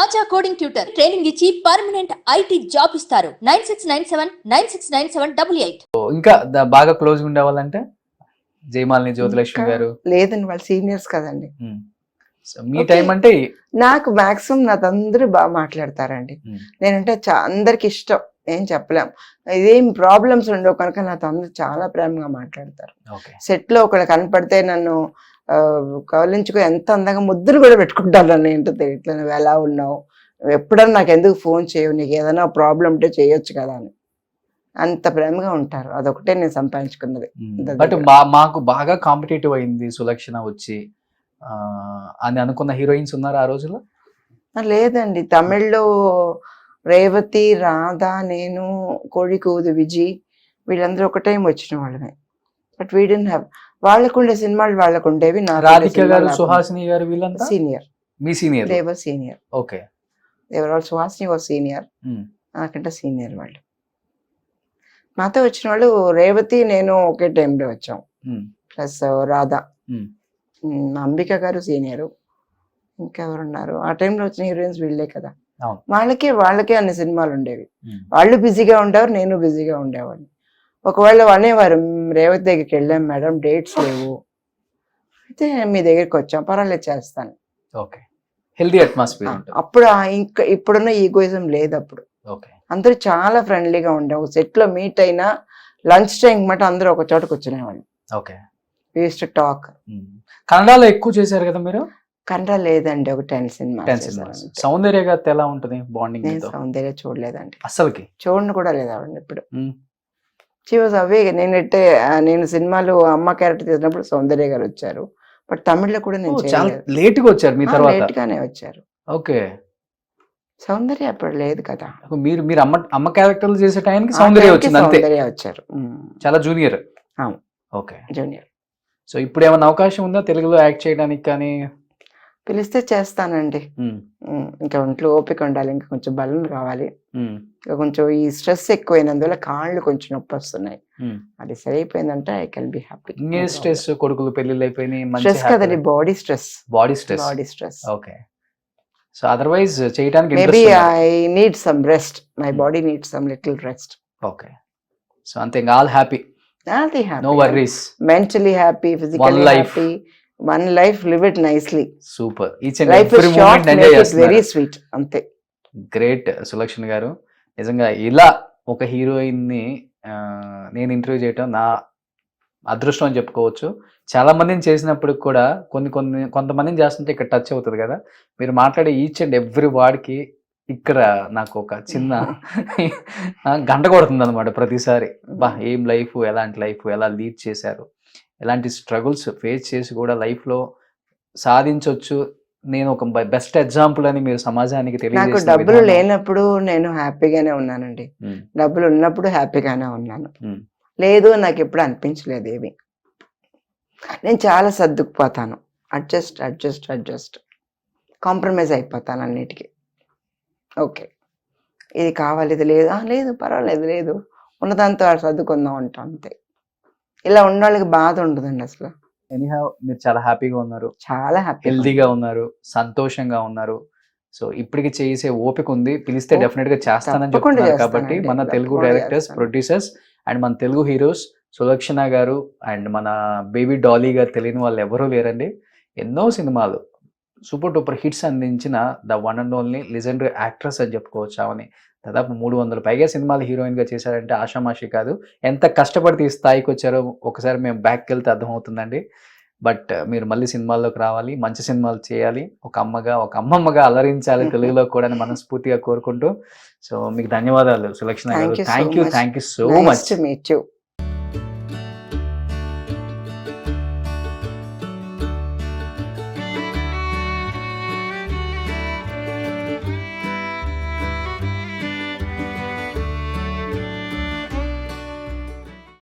ఆచా coding tutor training ఇచ్చి permanent IT job ఇస్తారు. 9697969788. ఇంకా బాగా క్లోజ్ ఉండేవాళ్ళంటే జయమాలిని, జ్యోతిలక్ష్మి గారు లేదండి, వాళ్ళు సీనియర్స్ కదండి. మీ టైం అంటే నాకు మాక్సిమం నాతో అందరూ బాగా మాట్లాడతారండి. నేనంటే అందరికి ఇష్టం, ఏం చెప్పలేం. ఇదేం ప్రాబ్లమ్స్ ఉండవు కనుక నాతో అందరూ చాలా ప్రేమగా మాట్లాడతారు. సెట్ లో ఒకళ్ళు కనపడితే నన్ను కవలించుకో ఎంత అందంగా ముద్దులు కూడా పెట్టుకుంటాను. నన్ను ఏంటో తెలియట్లే, నువ్వు ఎలా ఉన్నావు, ఎప్పుడన్నా నాకు ఎందుకు ఫోన్ చేయవు, నీకు ఏదైనా ప్రాబ్లం ఉంటే చేయొచ్చు కదా అని అంత ప్రేమగా ఉంటారు. అదొకటే నేను సంపాదించుకున్నది. బట్ మాకు బాగా కాంపిటేటివ్ అయింది సులక్షణ వచ్చి అని అనుకున్న హీరోయిన్స్ ఉన్నారు ఆ రోజుల్లో? లేదండి, తమిళ్లో రేవతి, రాధా, నేను, కోడికూదు, విజయ్ వీళ్ళందరూ ఒక టైం వచ్చిన వాళ్ళమే. బట్ వీ డెంట్ హ్యావ్, వాళ్ళకు ఉండే సినిమాలు వాళ్ళకు ఉండేవి. రాధిక గారు, సుహాసిని గారు వీళ్ళంతా సీనియర్. మీ senior? They are senior. Okay, they are all. Suhasini was senior, నాకంటే సీనియర్ వాళ్ళు. మాతో వచ్చిన వాళ్ళు రేవతి, నేను ఒకే టైంలో వచ్చాం. ప్లస్ రాధా, అంబిక గారు సీనియర్. ఇంకెవరున్నారు ఆ టైంలో వచ్చిన హీరోయిన్స్? వీళ్ళే కదా. వాళ్ళకే అన్ని సినిమాలు ఉండేవి. వాళ్ళు బిజీగా ఉండేవారు, నేను బిజీగా ఉండేవాడిని. ఒకవేళ అనేవారు, రేవతి దగ్గరికి వెళ్ళాం మేడం, డేట్స్ లేవు, అయితే మీ దగ్గరికి వచ్చాం, పర్వాలేదు చేస్తాను. Okay, healthy atmosphere. అప్పుడు ఇంకా ఇప్పుడున్న ఈగోయిజం లేదు. అప్పుడు అందరూ చాలా ఫ్రెండ్లీగా ఉండేవు. సెట్ లో మీట్ అయినా లంచ్ టైం మాట అందరూ ఒక చోట కూర్చునేవాళ్ళు. Okay, we used to talk. కన్నడలో ఎక్కువ చేశారు కదా మీరు? కన్నడ లేదండి, ఒక 10 సినిమాస్. సౌందర్య గారితో ఎలా ఉంటుంది బాండింగ్? నేను సౌందర్య చూడలేదండి, అసలుకి చూడను కూడా లేదు ఆవిడ ఇప్పుడు. షీ వాజ్ అవే. నేను సినిమాలు అమ్మ క్యారెక్టర్ చేసినప్పుడు సౌందర్య గారు వచ్చారు. బట్ తమిళ్లో కూడా నేను చాలా లేట్ గా వచ్చారు, మీ తర్వాత లేట్ గానే వచ్చారు. ఓకే, సౌందర్య అప్పుడు లేదు కదా. మీరు అమ్మ క్యారెక్టర్లు చేసే టైంకి సౌందర్య వచ్చింది, అంతే. సౌందర్య వచ్చారు, చాలా జూనియర్. Okay, junior. సో ఇప్పుడు ఏమైనా అవకాశం ఉందా తెలుగులో యాక్ట్ చేయడానికి? కానీ పిలిస్తే చేస్తానండి. ఇంకా ఒంట్లో ఓపిక ఉండాలి, ఇంకా కొంచెం బలం కావాలి. ఇంకా కొంచెం ఈ స్ట్రెస్ ఎక్కువైనందువల్ల కాళ్ళు కొంచెం నొప్పి వస్తున్నాయి. అది సరైపోయిందంటే I can be happy. Stress, కొడుకులు పెళ్లిళ్ళు అయిపోయినాయి, స్ట్రెస్ కదండి, body stress. Body stress. Okay, so otherwise చేయడానికి maybe I need some rest, my body need some little rest. Okay, so అంతే, all happy, no worries, mentally happy, physically happy. One life, live it nicely. Super. Each and every moment enjoy చేస్తున్నారు. Very sweet. అంతే. Great Sulakshana గారు. నిజంగా ఇలా ఒక heroine ని నేను interview చేయటం నా అదృష్టం అని చెప్పుకోవచ్చు. చాలా మందిని చేసినప్పుడు కూడా కొంతమందిని చేస్తుంటే ఇక్కడ టచ్ అవుతుంది కదా. మీరు మాట్లాడే ఈచ్ అండ్ ఎవ్రీ వర్డ్కి ఇక్కడ నాకు ఒక చిన్న గంట కొడుతుంది అనమాట ప్రతిసారి. బా, ఏం లైఫ్, ఎలాంటి లైఫ్, ఎలా లీడ్ చేశారు, ఎలాంటి స్ట్రగుల్స్ ఫేస్ చేసి కూడా లైఫ్లో సాధించవచ్చు. నేను ఒక బెస్ట్ ఎగ్జాంపుల్ అని మీరు సమాజానికి తెలియజేస్తారు. నాకు డబ్బులు లేనప్పుడు నేను హ్యాపీగానే ఉన్నానండి, డబ్బులు ఉన్నప్పుడు హ్యాపీగానే ఉన్నాను. లేదు నాకు ఎప్పుడు అనిపించలేదు ఏమి. నేను చాలా సర్దుకుపోతాను, అడ్జస్ట్ కాంప్రమైజ్ అయిపోతాను అన్నిటికీ. ఓకే, ఇది కావాలి, ఇది లేదు పర్వాలేదు, లేదు ఉన్నదాంతో సర్దుకుందాం అంటాం, అంతే. ఇలా ఉన్న వాళ్ళకి బాధ ఉండదండి అసలు. ఎనీహౌ మీరు చాలా హ్యాపీగా ఉన్నారు, చాలా హ్యాపీ, హెల్దీగా ఉన్నారు, సంతోషంగా ఉన్నారు. సో ఇప్పటికి చేసే ఓపిక ఉంది, పిలిస్తే డెఫినెట్ గా చేస్తానని చెప్తున్నారు. కాబట్టి మన తెలుగు డైరెక్టర్స్, ప్రొడ్యూసర్స్ అండ్ మన తెలుగు హీరోస్ సులక్షణ గారు అండ్ మన బేబీ డాలీ గారు తెలియని వాళ్ళు ఎవరూ లేరండి. ఎన్నో సినిమాలు సూపర్ డూపర్ హిట్స్ అందించిన the one and only legendary actress అని చెప్పుకోవచ్చు. ఆమెని దాదాపు 300 పైగా సినిమాలు హీరోయిన్ గా చేశారంటే ఆషామాషి కాదు. ఎంత కష్టపడితే ఈ స్థాయికి వచ్చారో ఒకసారి మేము బ్యాక్కి వెళ్తే అర్థమవుతుందండి. బట్ మీరు మళ్ళీ సినిమాల్లోకి రావాలి, మంచి సినిమాలు చేయాలి, ఒక అమ్మమ్మగా అలరించాలి తెలుగులో కూడా మనస్ఫూర్తిగా కోరుకుంటూ. సో మీకు ధన్యవాదాలు సులక్షణ గారు. Thank you so much.